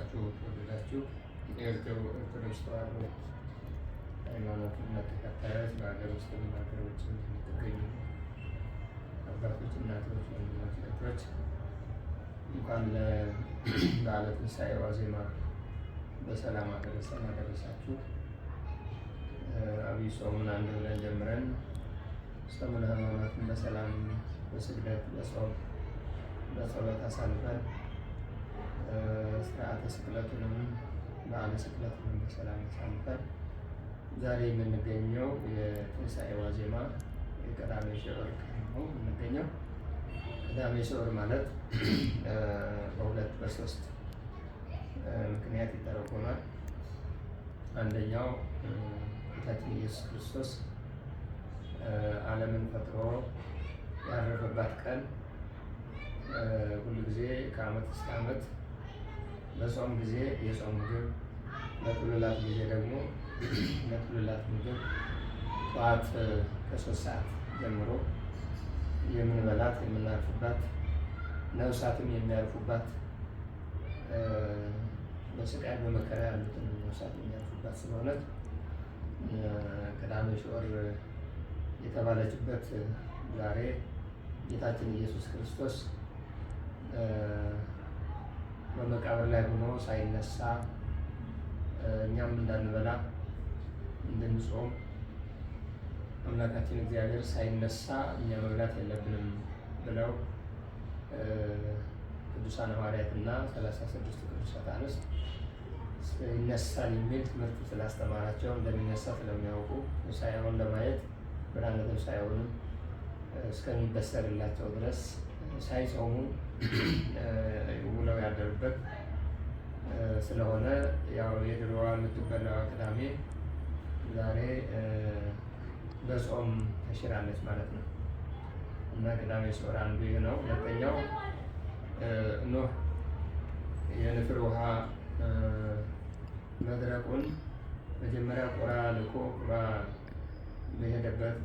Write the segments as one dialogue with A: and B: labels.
A: የተወደዳችሁ የኦርቶዶክስ ተዋሕዶ ሃይማኖት እምነት ተከታዮች በሀገር ውስጥም በሀገር ውጭም የምትገኙ አባቶች፣ እናቶች፣ ወንድሞች፣ እህቶች እንኳን ለበዓለ ትንሣኤ ዋዜማ በሰላም አደረሳችሁ። አብይ ጾሙን አንድ ብለን ጀምረን ሰሙነ ሕማማትን በሰላም በስግደት በጾም በጸሎት አሳልፈን ስርዓተ ስቅለቱንም በዓለ ስቅለቱንም በሰላም አሳልፈን ዛሬ የምንገኘው የትንሣኤ ዋዜማ የቀዳሜ ሲኦር ነው የምንገኘው። ቀዳሜ ሲኦር ማለት በሁለት በሶስት ምክንያት ይተረጎማል። አንደኛው ጌታችን ኢየሱስ ክርስቶስ ዓለምን ፈጥሮ ያረፈባት ቀን ሁሉ ጊዜ ከዓመት እስከ ዓመት በጾም ጊዜ የጾም ምግብ፣ በጥሉላት ጊዜ ደግሞ ለጥሉላት ምግብ ጠዋት ከ3 ሰዓት ጀምሮ የምንበላት የምናርፍባት ነፍሳትም የሚያርፉባት በስቃይ በመከራ ያሉትን ነፍሳት የሚያርፉባት ስለሆነ ቀዳሜ ሲኦር የተባለችበት ዛሬ ጌታችን ኢየሱስ ክርስቶስ በመቃብር ላይ ሆኖ ሳይነሳ እኛም እንዳንበላ እንድንጾም አምላካችን እግዚአብሔር ሳይነሳ እኛ መብላት የለብንም ብለው ቅዱሳን ሐዋርያትና 36 ቅዱሳት አንስት ይነሳል የሚል ትምህርት ስላስተማራቸው እንደሚነሳ ስለሚያውቁ ትንሣኤውን ለማየት ብርሃነ ትንሣኤውንም እስከሚበሰርላቸው ድረስ ሳይጾሙ ውለው ያደሩበት ስለሆነ ያው የድሮዋ የምትበላዋ ቅዳሜ ዛሬ በጾም ተሽራለች ማለት ነው እና ቀዳሜ ሲኦር አንዱ ይህ ነው። ሁለተኛው ኖህ የንፍር ውሃ መድረቁን መጀመሪያ ቁራ ልኮ ቁራ በሄደበት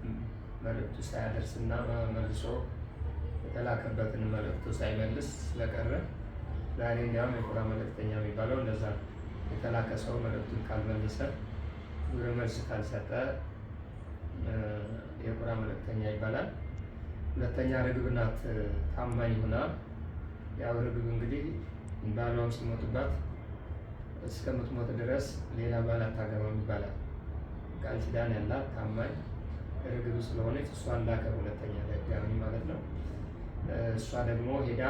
A: መልእክቱ ሳያደርስና መልሶ የተላከበትን መልእክቱ ሳይመልስ ስለቀረ ዛሬ እንዲያውም የቁራ መልእክተኛ የሚባለው እንደዛ የተላከ ሰው መልእክቱን ካልመለሰ ግብረ መልስ ካልሰጠ የቁራ መልእክተኛ ይባላል። ሁለተኛ ርግብ ናት ታማኝ ሆና ያው ርግብ እንግዲህ ባሏም ሲሞትባት እስከምትሞት ድረስ ሌላ ባል አታገባም ይባላል። ቃል ኪዳን ያላት ታማኝ ርግብ ስለሆነች እሷን ላከ ሁለተኛ ደጋሚ ማለት ነው። እሷ ደግሞ ሄዳ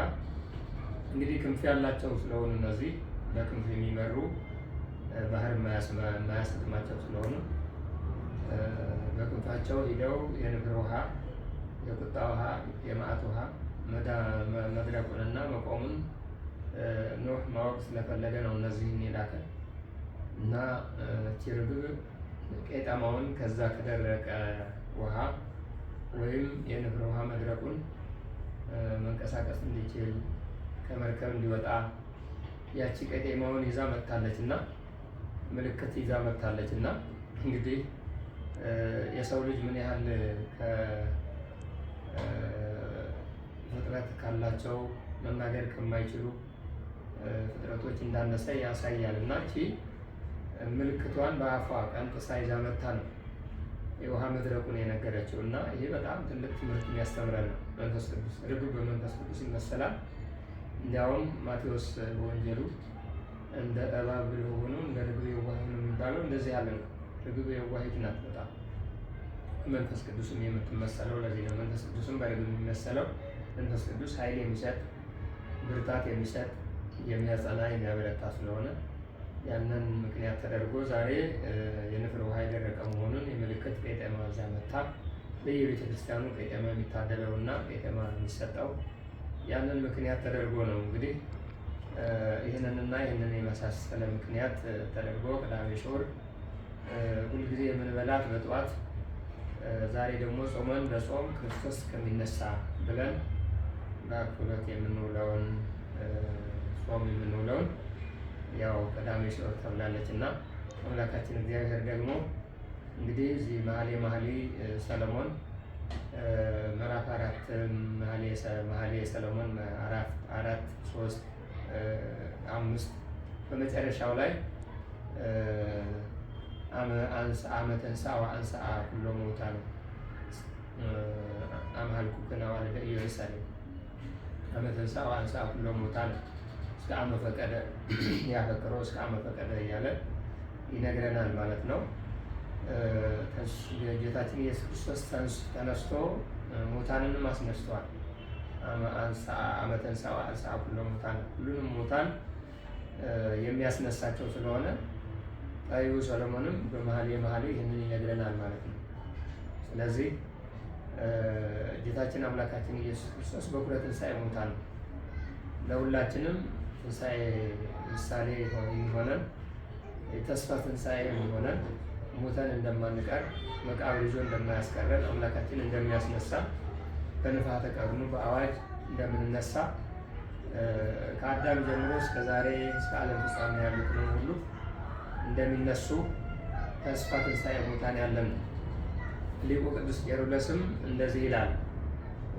A: እንግዲህ ክንፍ ያላቸው ስለሆኑ እነዚህ በክንፍ የሚመሩ ባህር የማያስጥማቸው ስለሆኑ በክንፋቸው ሄደው የንፍር ውሃ፣ የቁጣ ውሃ፣ የመዓት ውሃ መድረቁንና መቆሙን ኖህ ማወቅ ስለፈለገ ነው እነዚህን የላከ እና ርግብ ቄጠማውን ከዛ ከደረቀ ውሃ ወይም የንፍር ውሃ መድረቁን መንቀሳቀስ እንዲችል ከመርከብ እንዲወጣ ያቺ ቄጠማውን ይዛ መጥታለች እና ምልክት ይዛ መጥታለች እና እንግዲህ የሰው ልጅ ምን ያህል ፍጥረት ካላቸው መናገር ከማይችሉ ፍጥረቶች እንዳነሰ ያሳያል እና እቺ ምልክቷን በአፏ ቀንጥሳ ይዛ መጥታ ነው የውሃ መድረቁን የነገረችው እና ይሄ በጣም ትልቅ ትምህርት የሚያስተምረን ነው። መንፈስ ቅዱስ ርግብ በመንፈስ ቅዱስ ይመሰላል። እንዲያውም ማቴዎስ በወንጌሉ እንደ እባብ ሆኖ እንደ ርግብ የዋህ ነው የሚባለው እንደዚህ ያለ ነው። ርግብ የዋሂት ናት በጣም መንፈስ ቅዱስም የምትመሰለው ለዚህ ነው። መንፈስ ቅዱስም በርግብ የሚመሰለው መንፈስ ቅዱስ ኃይል የሚሰጥ ብርታት የሚሰጥ የሚያጸና የሚያበረታ ስለሆነ ያንን ምክንያት ተደርጎ ዛሬ የንፍር ውሃ የደረቀ መሆኑን የምልክት ቄጠማ እዛ መታ በየቤተ ክርስቲያኑ ቄጠማ የሚታደለውና ቄጠማ የሚሰጠው ያንን ምክንያት ተደርጎ ነው። እንግዲህ ይህንንና ይህንን የመሳሰለ ምክንያት ተደርጎ ቀዳሜ ሲኦር ሁልጊዜ የምንበላት በጠዋት ዛሬ ደግሞ ጾመን በጾም ክርስቶስ ከሚነሳ ብለን በአክብሮት የምንውለውን ጾም የምንውለውን ያው ቀዳሜ ሲኦር ተብላለች እና አምላካችን እግዚአብሔር ደግሞ እንግዲህ እዚህ መኃልየ ሰሎሞን ምዕራፍ 4 መኃልየ ሰሎሞን 4 3 5 በመጨረሻው ላይ አመ ተንሥአ ወአንሥአ ኩሎ ሙታነ አምሃልኩ ከነዋልደ ኢየሩሳሌም አመ ተንሥአ ወአንሥአ ኩሎ ሙታነ እስከ አመ ፈቀደ ያፈቅሮ እስከ አመ ፈቀደ እያለ ይነግረናል ማለት ነው። ጌታችን ኢየሱስ ክርስቶስ ተነስቶ ሙታንንም አስነስቷል። አመ ተንሥአ ወአንሥአ ኩሎ ሙታነ ሁሉንም ሙታን የሚያስነሳቸው ስለሆነ ጠቢቡ ሰሎሞንም በመኃልየ መኃልይ ይህንን ይነግረናል ማለት ነው። ስለዚህ ጌታችን አምላካችን ኢየሱስ ክርስቶስ በኩረ ትንሣኤ ሙታን ነው። ለሁላችንም ትንሣኤ ምሳሌ የሚሆነን የተስፋ ትንሣኤ የሚሆነን ሙተን እንደማንቀር መቃብር ይዞ እንደማያስቀረን አምላካችን እንደሚያስነሳ በንፋተ ቀርኑ በአዋጅ እንደምንነሳ ከአዳም ጀምሮ እስከ ዛሬ እስከ ዓለም ፍጻሜ ያሉትን ሁሉ እንደሚነሱ ተስፋ ትንሣኤ ሙታን ያለን ነው። ሊቁ ቅዱስ ቄርሎስም እንደዚህ ይላል፣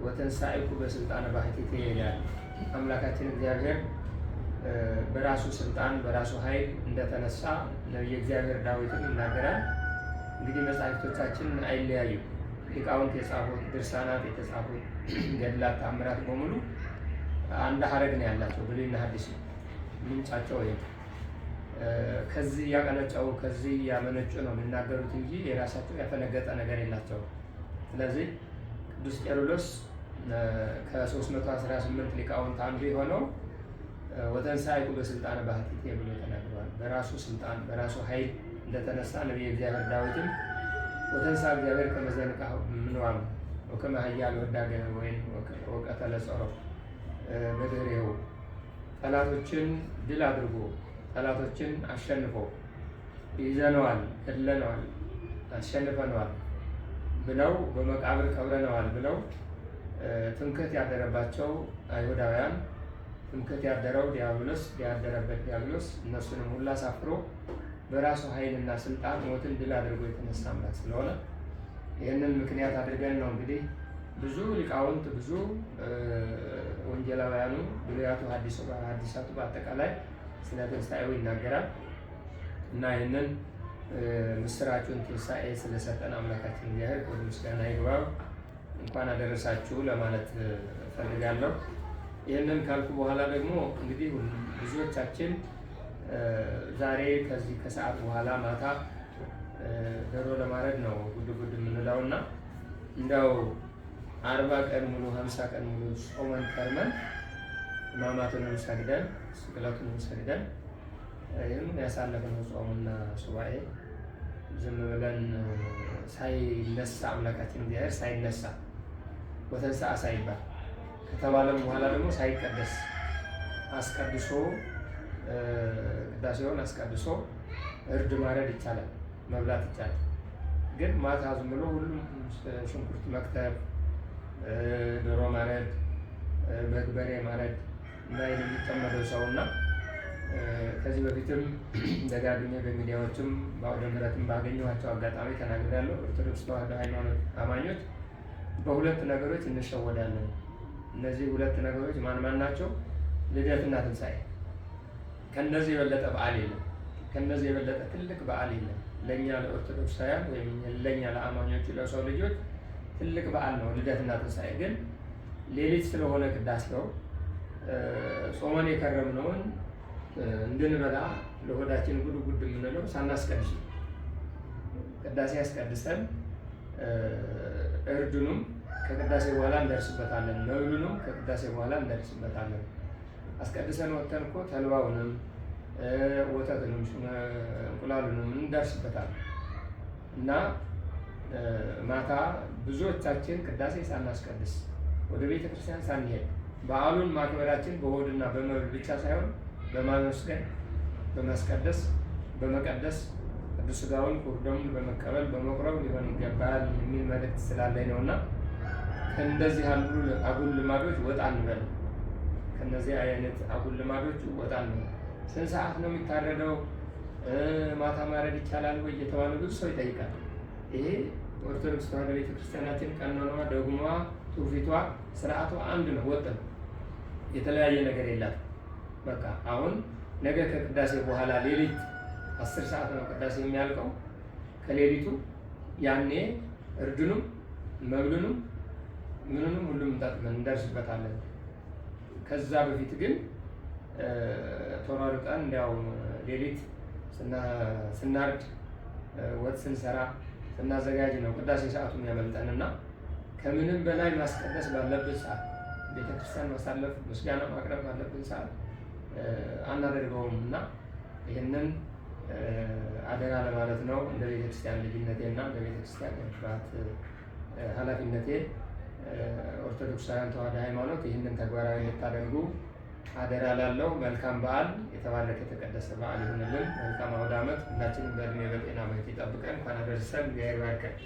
A: ወተንሣኤኩ በስልጣነ ባሕቲቱ ይላል። አምላካችን እግዚአብሔር በራሱ ስልጣን በራሱ ኃይል እንደተነሳ ነቢየ እግዚአብሔር ዳዊትም ይናገራል። እንግዲህ መጻሕፍቶቻችን አይለያዩም። ሊቃውንት የጻፉት ድርሳናት የተጻፉት ገድላት ተአምራት በሙሉ አንድ ሀረግ ነው ያላቸው፣ ብሉይና ሐዲስ ነው ምንጫቸው። ወይም ከዚህ ያቀነጨው ከዚህ ያመነጩ ነው የሚናገሩት እንጂ የራሳቸው ያፈነገጠ ነገር የላቸውም። ስለዚህ ቅዱስ ቄርሎስ ከ318 ሊቃውንት አንዱ የሆነው ወተንሣኤኩ በስልጣነ ባሕቲቱ ብሎ ተናግረዋል። በራሱ ስልጣን በራሱ ኃይል እንደተነሳ ነቢየ እግዚአብሔር ዳዊትም ወተንሥአ እግዚአብሔር ከመ ዘንቀሐ እምንዋም ወከመ ኃያል ወዳገ ወይን ወቀተለ ጾሮ በድኅሬሁ ጠላቶችን ድል አድርጎ ጠላቶችን አሸንፎ ይዘነዋል፣ ገድለነዋል፣ አሸንፈነዋል ብለው በመቃብር ቀብረነዋል ብለው ትምክህት ያደረባቸው አይሁዳውያን ትምክህት ያደረው ዲያብሎስ ያደረበት ዲያብሎስ እነሱንም ሁሉ አሳፍሮ በራሱ ኃይልና ስልጣን ሞትን ድል አድርጎ የተነሳ አምላክ ስለሆነ ይህንን ምክንያት አድርገን ነው እንግዲህ ብዙ ሊቃውንት ብዙ ወንጌላውያኑ ብሉያቱ ሐዲሳቱ በአጠቃላይ ስለ ትንሣኤው ይናገራል እና ይህንን ምስራቹን ትንሣኤ ስለሰጠን አምላካችን እግዚአብሔር ክብር ምስጋና ይግባው። እንኳን አደረሳችሁ ለማለት እፈልጋለሁ። ይህንን ካልኩ በኋላ ደግሞ እንግዲህ ብዙዎቻችን ዛሬ ከዚህ ከሰዓት በኋላ ማታ ዶሮ ለማረድ ነው ጉድ ጉድ የምንለው እና እንደው 40 ቀን ሙሉ 50 ቀን ሙሉ ጾመን ከርመን ሕማማቱንም ሰግደን ስቅለቱንም ሰግደን ይህን ያሳለፍነው ጾምና ሱባኤ ዝም ብለን ሳይነሳ አምላካችን እግዚአብሔር ሳይነሳ ወተንሥአ ሳይባል ከተባለም በኋላ ደግሞ ሳይቀደስ አስቀድሶ ቅዳሴውን አስቀድሶ እርድ ማረድ ይቻላል፣ መብላት ይቻላል። ግን ማታ ዝም ብሎ ሁሉም ሽንኩርት መክተፍ፣ ዶሮ ማረድ፣ በግ በሬ ማረድ እና የሚጠመደው ሰውና ከዚህ በፊትም ደጋግሜ በሚዲያዎችም በአውደ ምሕረትም ባገኘኋቸው አጋጣሚ ተናግሬያለሁ። ኦርቶዶክስ ተዋሕዶ ሃይማኖት አማኞች በሁለት ነገሮች እንሸወዳለን። እነዚህ ሁለት ነገሮች ማን ማን ናቸው? ልደትና ትንሣኤ። ከነዚህ የበለጠ በዓል የለም። ከነዚህ የበለጠ ትልቅ በዓል የለም። ለእኛ ለኦርቶዶክሳውያን ወይም ለእኛ ለአማኞቹ ለሰው ልጆች ትልቅ በዓል ነው ልደትና ትንሣኤ። ግን ሌሊት ስለሆነ ቅዳሴው ጾመን የከረምነውን እንድንበላ ለሆዳችን ጉድ ጉድ የምንለው ሳናስቀድስ ቅዳሴ ያስቀድሰን እርዱንም ከቅዳሴ በኋላ እንደርስበታለን፣ መብሉንም ከቅዳሴ በኋላ እንደርስበታለን። አስቀድሰን ወጥተን እኮ ተልባውንም ወተትንም እንቁላሉንም እንደርስበታለን እና ማታ ብዙዎቻችን ቅዳሴ ሳናስቀድስ ወደ ቤተ ክርስቲያን ሳንሄድ በዓሉን ማክበራችን በሆድና በመብል ብቻ ሳይሆን በማመስገን በማስቀደስ በመቀደስ ቅዱስ ሥጋውን ክቡር ደሙን በመቀበል በመቁረብ ሊሆን ይገባል የሚል መልእክት ስላለኝ ነውና ከእንደዚህ ያሉ አጉል ልማዶች ወጣ እንበል። ከእነዚህ አይነት አጉል ልማዶች ወጣ እንበል። ስንት ሰዓት ነው የሚታረደው? ማታ ማረድ ይቻላል ወይ እየተባለ ብዙ ሰው ይጠይቃል። ይሄ ኦርቶዶክስ ተዋሕዶ ቤተክርስቲያናችን ቀኖናዋ፣ ደግሟ፣ ትውፊቷ፣ ስርዓቷ አንድ ነው፣ ወጥ ነው። የተለያየ ነገር የላትም። በቃ አሁን ነገ ከቅዳሴ በኋላ ሌሊት 10 ሰዓት ነው ቅዳሴ የሚያልቀው። ከሌሊቱ ያኔ እርዱንም መብሉንም ምኑንም ሁሉም እንጠጥመን እንደርስበታለን። ከዛ በፊት ግን ተሯሩጠን እንዲያው ሌሊት ስናርድ ወጥ ስንሰራ ስናዘጋጅ ነው ቅዳሴ ሰዓቱን ያመልጠንና ከምንም በላይ ማስቀደስ ባለብን ሰዓት ቤተክርስቲያን ማሳለፍ ምስጋና ማቅረብ ባለብን ሰዓት አናደርገውም እና ይህንን አደራ ለማለት ነው። እንደ ቤተክርስቲያን ልጅነቴና እንደ ቤተክርስቲያን ፍርሃት ኃላፊነቴ ኦርቶዶክሳውያን ተዋሕዶ ሃይማኖት ይህንን ተግባራዊ የምታደርጉ አደራ ላለው መልካም በዓል፣ የተባረከ የተቀደሰ በዓል ይሁንልን። መልካም አውደ ዓመት። ሁላችንም በእድሜ በጤና በሕይወት ይጠብቀን። እንኳን አደረሰን። እግዚአብሔር ይባርከን።